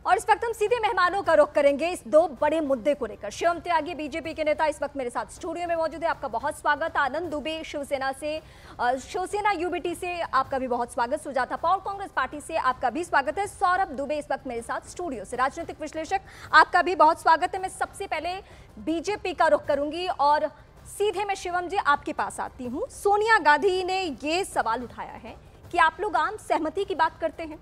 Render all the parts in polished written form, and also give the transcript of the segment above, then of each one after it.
और इस वक्त हम सीधे मेहमानों का रुख करेंगे इस दो बड़े मुद्दे को लेकर। शिवम त्यागी बीजेपी के नेता इस वक्त मेरे साथ स्टूडियो में मौजूद है, आपका बहुत स्वागत। आनंद दुबे शिवसेना यूबीटी से आपका भी बहुत स्वागत। सुजाता पॉल कांग्रेस पार्टी से आपका भी स्वागत है। सौरभ दुबे इस वक्त मेरे साथ स्टूडियो से, राजनीतिक विश्लेषक, आपका भी बहुत स्वागत है। मैं सबसे पहले बीजेपी का रुख करूंगी और सीधे मैं शिवम जी आपके पास आती हूँ। सोनिया गांधी ने ये सवाल उठाया है कि आप लोग आम सहमति की बात करते हैं,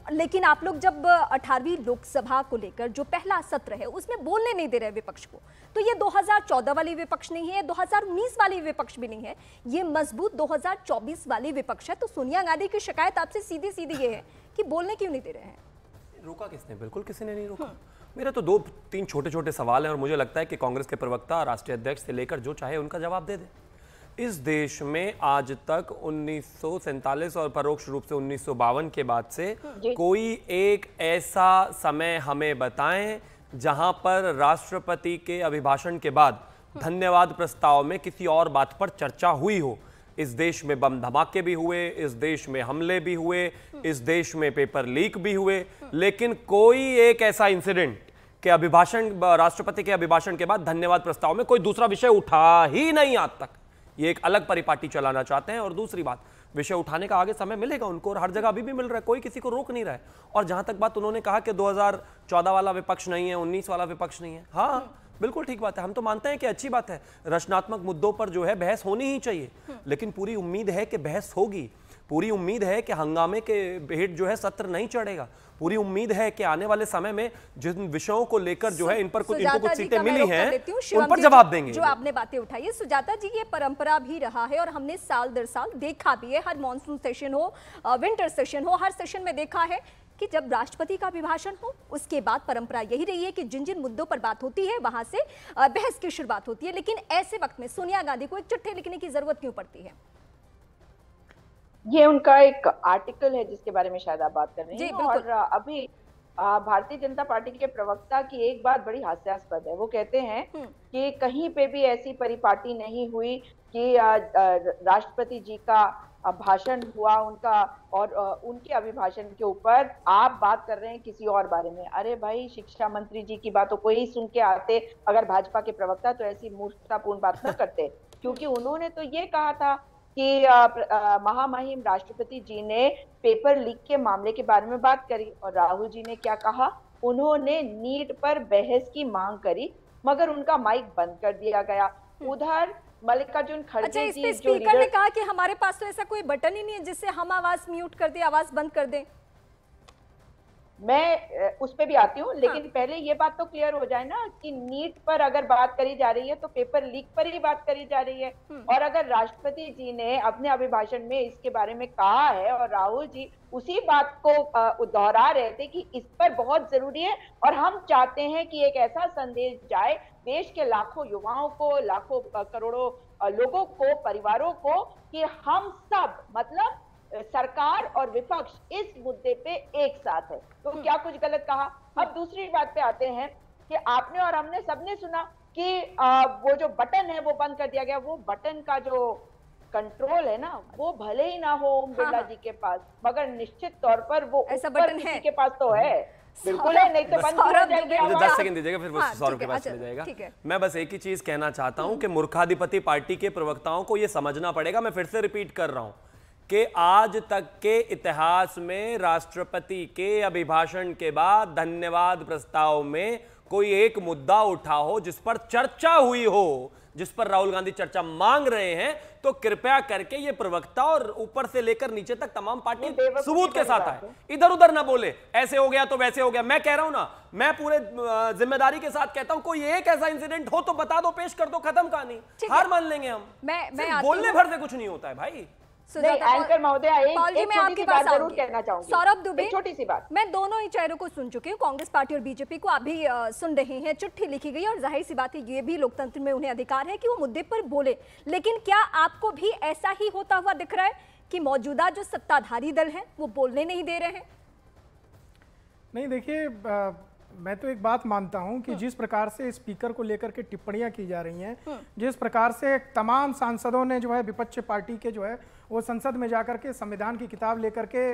लेकिन आप लोग जब 18वीं लोकसभा को लेकर जो पहला सत्र है उसमें बोलने नहीं दे रहे विपक्ष को, तो ये 2014 वाली विपक्ष नहीं है, 2019 वाली विपक्ष भी नहीं है, ये मजबूत 2024 वाली विपक्ष है। तो सोनिया गांधी की शिकायत आपसे सीधी सीधी ये है कि बोलने क्यों नहीं दे रहे हैं? रोका किसने? बिल्कुल किसी ने नहीं रोका। मेरे तो दो तीन छोटे छोटे सवाल हैं और मुझे लगता है कि कांग्रेस के प्रवक्ता, राष्ट्रीय अध्यक्ष से लेकर जो चाहे उनका जवाब दे दे। इस देश में आज तक 1947 और परोक्ष रूप से 1952 के बाद से कोई एक ऐसा समय हमें बताएं जहां पर राष्ट्रपति के अभिभाषण के बाद धन्यवाद प्रस्ताव में किसी और बात पर चर्चा हुई हो। इस देश में बम धमाके भी हुए, इस देश में हमले भी हुए, इस देश में पेपर लीक भी हुए, लेकिन कोई एक ऐसा इंसिडेंट के अभिभाषण, राष्ट्रपति के अभिभाषण के बाद धन्यवाद प्रस्ताव में कोई दूसरा विषय उठा ही नहीं आज तक। ये एक अलग परिपाटी चलाना चाहते हैं। और दूसरी बात, विषय उठाने का आगे समय मिलेगा उनको और हर जगह अभी भी मिल रहा है, कोई किसी को रोक नहीं रहा है। और जहां तक बात उन्होंने कहा कि 2014 वाला विपक्ष नहीं है, 19 वाला विपक्ष नहीं है, हाँ बिल्कुल ठीक बात है। हम तो मानते हैं कि अच्छी बात है, रचनात्मक मुद्दों पर जो है बहस होनी ही चाहिए, लेकिन पूरी उम्मीद है कि बहस होगी, पूरी उम्मीद है कि हंगामे के हेठ जो है सत्र नहीं चढ़ेगा, पूरी उम्मीद है कि आने वाले समय में जिन विषयों को लेकर जो है इनको कुछ सीटें मिली हैं उन पर जवाब देंगे। जो आपने बातें उठाई है सुजाता जी, ये परंपरा भी रहा है और हमने साल दर साल देखा भी है, हर मॉनसून सेशन हो, विंटर सेशन हो, हर सेशन में देखा है कि जब राष्ट्रपति का अभिभाषण हो उसके बाद परंपरा यही रही है कि जिन जिन मुद्दों पर बात होती है वहां से बहस की शुरुआत होती है। लेकिन ऐसे वक्त में सोनिया गांधी को एक चिट्ठी लिखने की जरूरत क्यों पड़ती है? ये उनका एक आर्टिकल है जिसके बारे में शायद आप बात कर रहे हैं। और अभी भारतीय जनता पार्टी के प्रवक्ता की एक बात बड़ी हास्यास्पद है। वो कहते हैं कि कहीं पे भी ऐसी परिपाटी नहीं हुई कि राष्ट्रपति जी का भाषण हुआ उनका और उनके अभिभाषण के ऊपर आप बात कर रहे हैं किसी और बारे में। अरे भाई, शिक्षा मंत्री जी की बातों को ही सुन के आते अगर भाजपा के प्रवक्ता, तो ऐसी मूर्खतापूर्ण बात न करते, क्योंकि उन्होंने तो ये कहा था कि महामहिम राष्ट्रपति जी ने पेपर लीक के मामले के बारे में बात करी। और राहुल जी ने क्या कहा? उन्होंने नीट पर बहस की मांग करी मगर उनका माइक बंद कर दिया गया। उधर मल्लिकार्जुन खड़गे जी, जो स्पीकर ने कहा कि हमारे पास तो ऐसा कोई बटन ही नहीं है जिससे हम आवाज म्यूट कर दें, आवाज बंद कर दें। मैं उस पे भी आती हूँ, लेकिन पहले ये बात तो क्लियर हो जाए ना कि नीट पर अगर बात करी जा रही है तो पेपर लीक पर ही बात करी जा रही है। और अगर राष्ट्रपति जी ने अपने अभिभाषण में इसके बारे में कहा है और राहुल जी उसी बात को दोहरा रहे थे कि इस पर बहुत जरूरी है और हम चाहते हैं कि एक ऐसा संदेश जाए देश के लाखों युवाओं को, लाखों करोड़ों लोगों को, परिवारों को, कि हम सब मतलब सरकार और विपक्ष इस मुद्दे पे एक साथ है। तो क्या कुछ गलत कहा? अब दूसरी बात पे आते हैं कि आपने और हमने सबने सुना कि वो जो बटन है वो बंद कर दिया गया। वो बटन का जो कंट्रोल है ना, वो भले ही ना हो ओम बिरला जी के पास, मगर निश्चित तौर पर वो ऐसा बटन है के पास तो है। बिल्कुल है, नहीं तो बंद हो जाएगा। मुझे 10 सेकंड दीजिएगा, फिर सौरभ के पास चले जाएगा। मैं बस एक ही चीज कहना चाहता हूं कि मूर्खाधिपति पार्टी के प्रवक्ताओं को यह समझना पड़ेगा, मैं फिर से रिपीट कर रहा हूं कि आज तक के इतिहास में राष्ट्रपति के अभिभाषण के बाद धन्यवाद प्रस्ताव में कोई एक मुद्दा उठा हो जिस पर चर्चा हुई हो, जिस पर राहुल गांधी चर्चा मांग रहे हैं, तो कृपया करके ये प्रवक्ता और ऊपर से लेकर नीचे तक तमाम पार्टी सबूत के साथ आए, इधर उधर ना बोले ऐसे हो गया तो वैसे हो गया। मैं कह रहा हूं ना, मैं पूरे जिम्मेदारी के साथ कहता हूं, कोई एक ऐसा इंसिडेंट हो तो बता दो, पेश कर दो, खत्म कहानी, हार मान लेंगे हम। मैं बोलने भर से कुछ नहीं होता है भाई। एंकर महोदय, एक छोटी सी बात जरूर कहना चाहूंगी। सौरभ दुबे, छोटी सी बात। मैं दोनों ही चेहरों को सुन चुकी हूँ, कांग्रेस पार्टी और बीजेपी को आप भी सुन रहे हैं। चिट्ठी लिखी गई और जाहिर सी बात है ये भी लोकतंत्र में उन्हें अधिकार है कि वो मुद्दे पर बोले, लेकिन क्या आपको भी ऐसा ही होता हुआ दिख रहा है कि मौजूदा जो सत्ताधारी दल हैं वो बोलने नहीं दे रहे हैं? नहीं, देखिए, मैं तो एक बात मानता हूं कि जिस प्रकार से स्पीकर को लेकर के टिप्पणियां की जा रही हैं, जिस प्रकार से तमाम सांसदों ने जो है विपक्ष पार्टी के जो है वो संसद में जाकर के संविधान की किताब लेकर के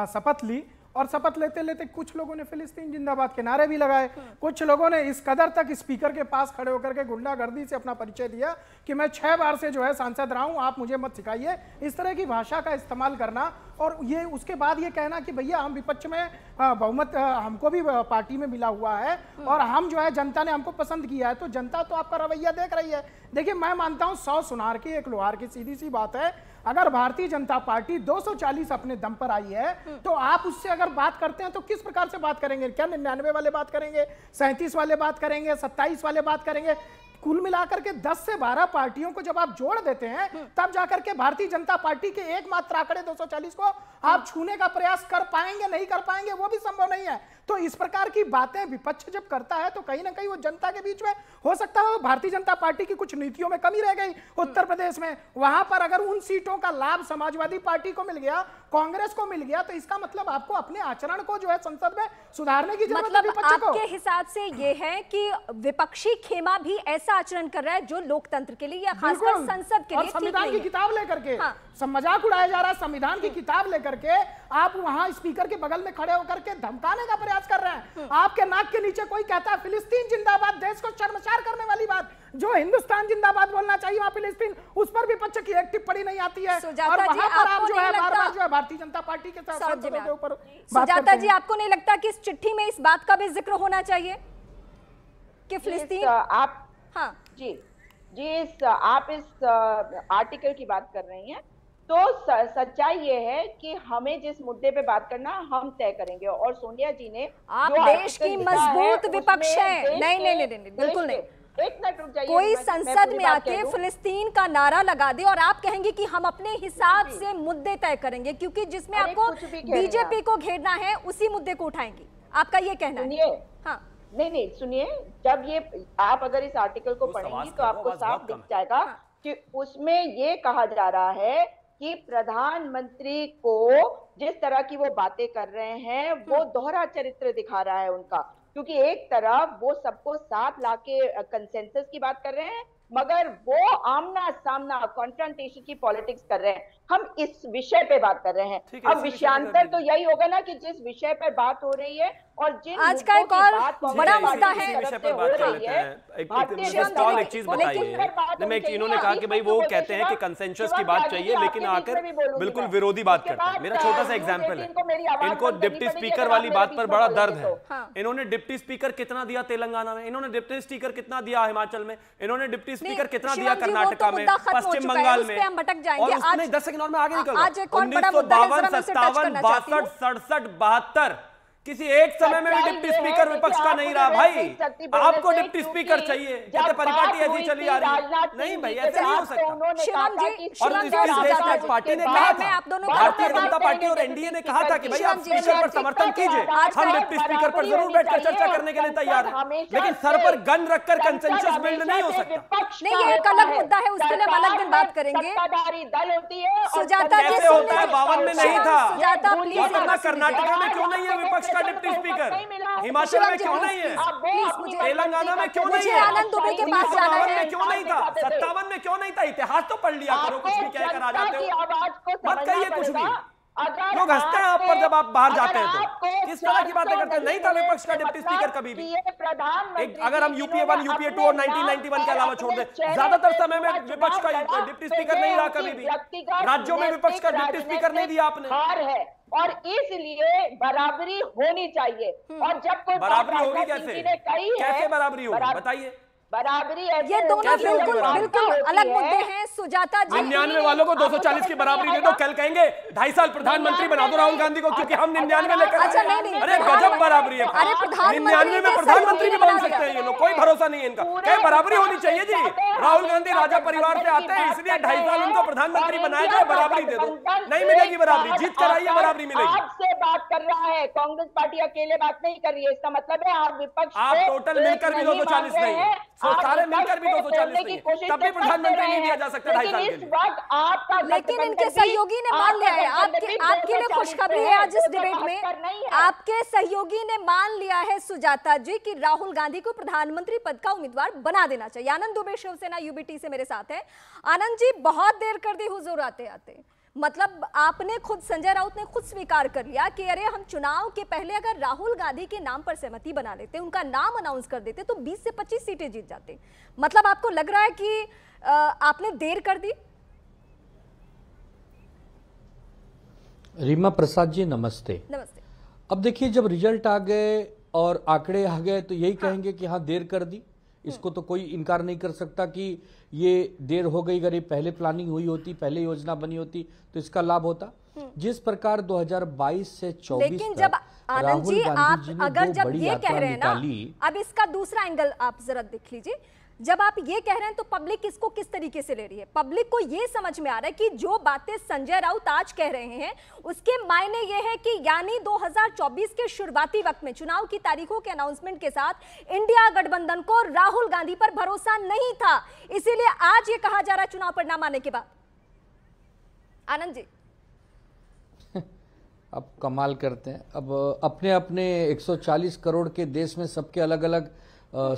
शपथ ली और शपथ लेते लेते कुछ लोगों ने फिलिस्तीन जिंदाबाद के नारे भी लगाए, कुछ लोगों ने इस कदर तक स्पीकर के पास खड़े होकर के गुंडागर्दी से अपना परिचय दिया कि मैं 6 बार से जो है सांसद रहा हूं, आप मुझे मत सिखाइए। इस तरह की भाषा का इस्तेमाल करना और ये उसके बाद ये कहना कि भैया हम विपक्ष में बहुमत हमको भी पार्टी में मिला हुआ है और हम जो है जनता ने हमको पसंद किया है, तो जनता तो आपका रवैया देख रही है। देखिए मैं मानता हूं 100 सुनार की एक लोहार की, सीधी सी बात है। अगर भारतीय जनता पार्टी 240 अपने दम पर आई है तो आप उससे अगर बात करते हैं तो किस प्रकार से बात करेंगे? क्या 99 वाले बात करेंगे, 37 वाले बात करेंगे, 27 वाले बात करेंगे? कुल मिलाकर के 10 से 12 पार्टियों को जब आप जोड़ देते हैं तब जाकर के भारतीय जनता पार्टी के एकमात्र आंकड़े 240 को आप छूने का प्रयास कर पाएंगे, नहीं कर पाएंगे वो भी संभव नहीं है। तो इस प्रकार की बातें विपक्ष जब करता है तो कहीं ना कहीं वो जनता के बीच में हो सकता है भारतीय जनता पार्टी की कुछ नीतियों में कमी रह गई उत्तर प्रदेश में, वहां पर अगर उन सीटों का लाभ समाजवादी पार्टी को मिल गया, कांग्रेस को मिल गया, तो इसका मतलब आपको अपने आचरण को जो है संसद में सुधारने की जरूरत है विपक्ष को। आपके हिसाब से ये है कि विपक्षी खेमा भी ऐसा आचरण कर रहा है जो लोकतंत्र के लिए या खासकर संसद के लिए संविधान की किताब लेकर के मजाक उड़ाया जा रहा है। संविधान की किताब लेकर के आप वहां स्पीकर के बगल में खड़े होकर के धमकाने का प्रयास कर रहे हैं। आपके नाक के नीचे कोई कहता है फिलिस्तीन जिंदाबाद, देश को शर्मसार करने वाली बात। जो हिंदुस्तान जिंदाबाद बोलना चाहिए वहां फिलिस्तीन, उस पर विपक्ष की एक टिप्पणी नहीं आती है। और वहां पर आप जो है बार-बार जो है भारतीय जनता पार्टी के सांसदों के ऊपर। सुजाता जी, आपको नहीं लगता कि इस चिट्ठी में इस बात का भी जिक्र होना चाहिए कि फिलिस्तीन आप जी आप इस आर्टिकल की बात कर रही हैं, तो सच्चाई ये है कि हमें जिस मुद्दे पे बात करना हम तय करेंगे। और सोनिया जी ने आप देश की मजबूत विपक्ष है, नहीं बिल्कुल नहीं। एक मिनट रुक जाइए, कोई संसद में आके फिलिस्तीन का नारा लगा दे और आप कहेंगे कि हम अपने हिसाब से मुद्दे तय करेंगे, क्योंकि जिसमें आपको बीजेपी को घेरना है उसी मुद्दे को उठाएंगी, आपका ये कहना है? हाँ नहीं सुनिए, जब ये आप अगर इस आर्टिकल को पढ़ेंगी तो आपको साफ दिख जाएगा कि उसमें ये कहा जा रहा है कि प्रधानमंत्री को जिस तरह की वो बातें कर रहे हैं वो दोहरा चरित्र दिखा रहा है उनका, क्योंकि एक तरफ वो सबको साथ लाके कंसेंसस की बात कर रहे हैं मगर वो आमना सामना कॉन्फ्रंटेशन की पॉलिटिक्स कर रहे हैं। हम इस विषय पे बात कर रहे हैं। अब विषयांतर तो यही होगा ना कि जिस विषय पर बात हो रही है और जिन आज का एक और बड़ा मुद्दा है, एक चीज बताइए। इन्होंने कहा कि भाई वो कहते हैं कि कंसेंसस की बात चाहिए लेकिन आकर बिल्कुल विरोधी बात करते हैं। मेरा छोटा सा एग्जांपल है, इनको डिप्टी स्पीकर वाली बात पर बड़ा दर्द है। इन्होंने डिप्टी स्पीकर कितना दिया तेलंगाना में, इन्होंने डिप्टी स्पीकर कितना दिया हिमाचल में, इन्होंने डिप्टी स्पीकर कितना दिया कर्नाटका में, पश्चिम बंगाल में, और उसने 10 सेकंड और में आगे निकल 1952, 57, 62, 67, 72 किसी एक समय में भी डिप्टी स्पीकर विपक्ष का नहीं रहा। भाई आपको डिप्टी स्पीकर चाहिए, कहते परिपाटी ऐसी चली आ रही है। नहीं भाई ऐसे नहीं हो सकता। और इस देश में पार्टी ने कहा था, भारतीय जनता पार्टी और एनडीए ने कहा था कि भाई आप स्पीकर पर समर्थन कीजिए, हम डिप्टी स्पीकर पर जरूर बैठकर चर्चा करने के लिए तैयार हैं, लेकिन सर पर गन रखकर कंसेंसस बिल्ड नहीं हो सकता। नहीं, ये एक अलग मुद्दा है, उसके लिए हम अलग दिन बात करेंगे। सुजाता जी, कैसे होता है? 52 में नहीं था। सुजाता प्लीज, कर्नाटका में क्यों नहीं है विपक्ष का डिप्टी स्पीकर? हिमाचल में क्यों नहीं है? तेलंगाना में क्यों नहीं है? आनंद दुबे के पास जाना है। में क्यों नहीं था? 57 में क्यों नहीं था? इतिहास तो पढ़ लिया करो, कुछ भी कहकर आ जाते हो, मत कहिए कुछ भी। लोग हंसते हैं आप पर जब आप बाहर जाते हैं तो किस तरह की बातें करते हैं। नहीं था विपक्ष का डिप्टी स्पीकर कभी भी। अगर हम यूपीए 1, यूपीए 2 और 1991 के अलावा छोड़ दें, ज्यादातर समय में विपक्ष का डिप्टी स्पीकर नहीं रहा कभी भी। राज्यों में विपक्ष का डिप्टी स्पीकर नहीं दिया आपने, और इसलिए बराबरी होनी चाहिए। और जब कोई बराबरी होगी कैसे बराबरी होगी बताइए? बराबरी ये दोनों बिल्कुल अलग मुद्दे हैं। सुजाता जी, 99 वालों को 240 की बराबरी दे दो, कल कहेंगे 2.5 साल प्रधानमंत्री बना दो राहुल गांधी को, क्योंकि हम 99 लेकर। अच्छा नहीं, अरे गजब बराबरी है। 99 में प्रधानमंत्री भी बन सकते हैं ये लोग, कोई भरोसा नहीं है इनका। क्या बराबरी होनी चाहिए जी? राहुल गांधी राजा परिवार से आते हैं इसलिए 2.5 साल उनको प्रधानमंत्री बनाया जाए, बराबरी दे दो। नहीं मिलेगी बराबरी, जीत कर आइए बराबरी मिलेगी। आपसे बात कर रहा है, कांग्रेस पार्टी अकेले बात नहीं कर रही है, इसका मतलब है आप विपक्ष, आप टोटल मिलकर भी 240 नहीं है, सारे मिलकर भी 240 नहीं है, तब भी प्रधानमंत्री नहीं दिया जा सकता 2.5 साल के लिए। लेकिन इनके सहयोगी ने मान लिया है। आपके लिए खुशखबरी है आज इस डिबेट में, आपके सहयोगी ने मान लिया है सुजाता जी कि राहुल गांधी को प्रधानमंत्री पद का उम्मीदवार बना देना चाहिए। आनंद दुबे शिवसेना यूबीटी से मेरे साथ है। आनंद जी, बहुत देर कर दी हुजूर आते आते, मतलब आपने खुद, संजय राउत ने खुद स्वीकार कर लिया कि अरे हम चुनाव के पहले अगर राहुल गांधी के नाम पर सहमति बना लेते, उनका नाम अनाउंस कर देते तो 20 से 25 सीटें जीत जाते। मतलब आपको लग रहा है कि आपने देर कर दी? रीमा प्रसाद जी नमस्ते। नमस्ते। अब देखिए, जब रिजल्ट आ गए और आंकड़े आ गए तो यही कहेंगे कि हाँ देर कर दी। इसको तो कोई इनकार नहीं कर सकता कि ये देर हो गई। अगर ये पहले प्लानिंग हुई होती, पहले योजना बनी होती तो इसका लाभ होता। जिस प्रकार 2022 से 24 लेकिन जब आनंद जी आप अगर जब ये कह रहे हैं ना, अब इसका दूसरा एंगल आप जरा देख लीजिए। जब आप ये कह रहे हैं तो पब्लिक इसको किस तरीके से ले रही है? पब्लिक को ये समझ में आ रहा है कि जो बातें संजय राउत आज कह रहे हैं उसके मायने ये है कि यानी 2024 के शुरुआती वक्त में चुनाव की तारीखों के अनाउंसमेंट के साथ इंडिया गठबंधन को राहुल गांधी पर भरोसा नहीं था, इसीलिए आज ये कहा जा रहा है चुनाव परिणाम आने के बाद। आनंद जी अब कमाल करते हैं। अब अपने अपने 140 करोड़ के देश में सबके अलग अलग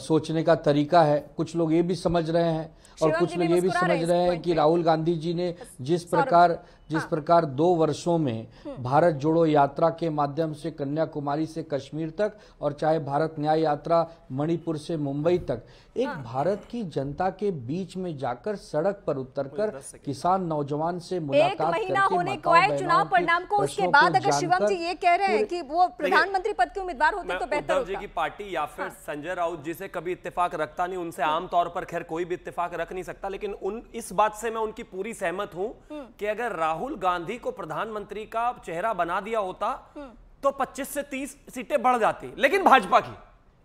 सोचने का तरीका है। कुछ लोग ये भी समझ रहे हैं और कुछ लोग ये भी समझ रहे हैं कि राहुल गांधी जी ने जिस प्रकार 2 वर्षों में भारत जोड़ो यात्रा के माध्यम से कन्याकुमारी से कश्मीर तक और चाहे भारत न्याय यात्रा मणिपुर से मुंबई तक एक भारत की जनता के बीच में जाकर सड़क पर उतरकर किसान नौजवान से मुलाकात करके, एक महीना होने को आए चुनाव परिणाम को, उसके बाद अगर शिवम जी ये कह रहे हैं कि वो प्रधानमंत्री पद के उम्मीदवार होते तो बेहतर होता। उद्धव जी की पार्टी या फिर संजय राउत जी से कभी इत्तेफाक रखता नहीं, उनसे आमतौर पर खैर कोई भी इत्तेफाक रख नहीं सकता, लेकिन इस बात से मैं उनकी पूरी सहमत हूं कि अगर राहुल गांधी को प्रधानमंत्री का चेहरा बना दिया होता तो 25 से 30 सीटें बढ़ जाती, लेकिन भाजपा की,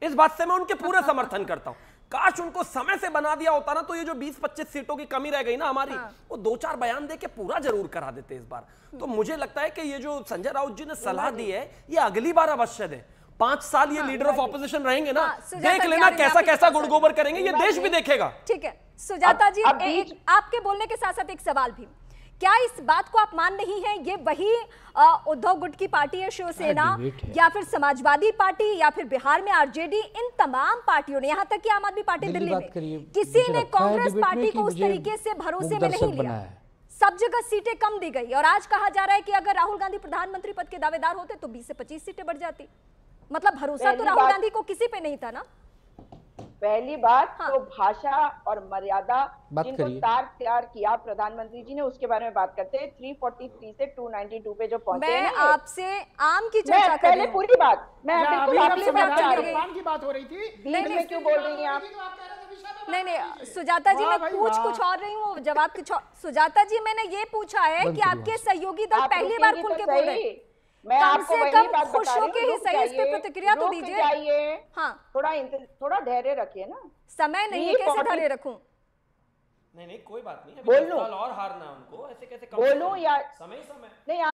इस बात से मैं उनके पूरे समर्थन करता हूं। काश उनको समय से बना दिया होता ना तो ये जो 20-25 सीटों की कमी रह गई ना हमारी, वो 2-4 बयान देके पूरा जरूर करा देते इस बार। तो मुझे लगता है कि ये जो संजय राउत जी ने सलाह दी है ये अगली बार अवश्य दे। 5 साल ये लीडर ऑफ ऑपोजिशन रहेंगे ना, देख लेना कैसा कैसा गुड़गोबर करेंगे, ये देश भी देखेगा। ठीक है सुजाता जी, आपके बोलने के साथ साथ एक सवाल भी, क्या इस बात को आप मान नहीं है ये वही उद्धव गुट की पार्टी है शिवसेना या फिर समाजवादी पार्टी या फिर बिहार में आरजेडी, इन तमाम पार्टियों ने, यहां तक कि आम आदमी पार्टी दिल्ली में, किसी ने कांग्रेस पार्टी को उस तरीके से भरोसे में नहीं लिया, सब जगह सीटें कम दी गई और आज कहा जा रहा है कि अगर राहुल गांधी प्रधानमंत्री पद के दावेदार होते तो 20 से 25 सीटें बढ़ जाती। मतलब भरोसा तो राहुल गांधी को किसी पे नहीं था ना। पहली बात तो भाषा और मर्यादा जिनको तैयार किया प्रधानमंत्री जी ने, उसके बारे में बात करते हैं। 343 से 292 पे जो पहुंचे हैं। मैं आपसे आम की चर्चा कर रही हूं। पूरी बात मैं बिल्कुल की बात हो रही थी, नहीं क्यों बोल रही हैं आप? नहीं सुजाता जी, मैं पूछ कुछ और रही हूँ, जवाब कुछ और। सुजाता जी मैंने ये पूछा है कि आपके सहयोगी दल पहली बार खुल के बोल रहे हैं, मैं आपको वही बात खुश होके ही सही, इस पे प्रतिक्रिया तो दीजिए। हाँ थोड़ा धैर्य रखिए ना। समय नहीं है, कैसे धैर्य रखूं? नहीं कोई बात नहीं, बोलूं और हारना उनको, ऐसे कैसे बोलूं या समय नहीं?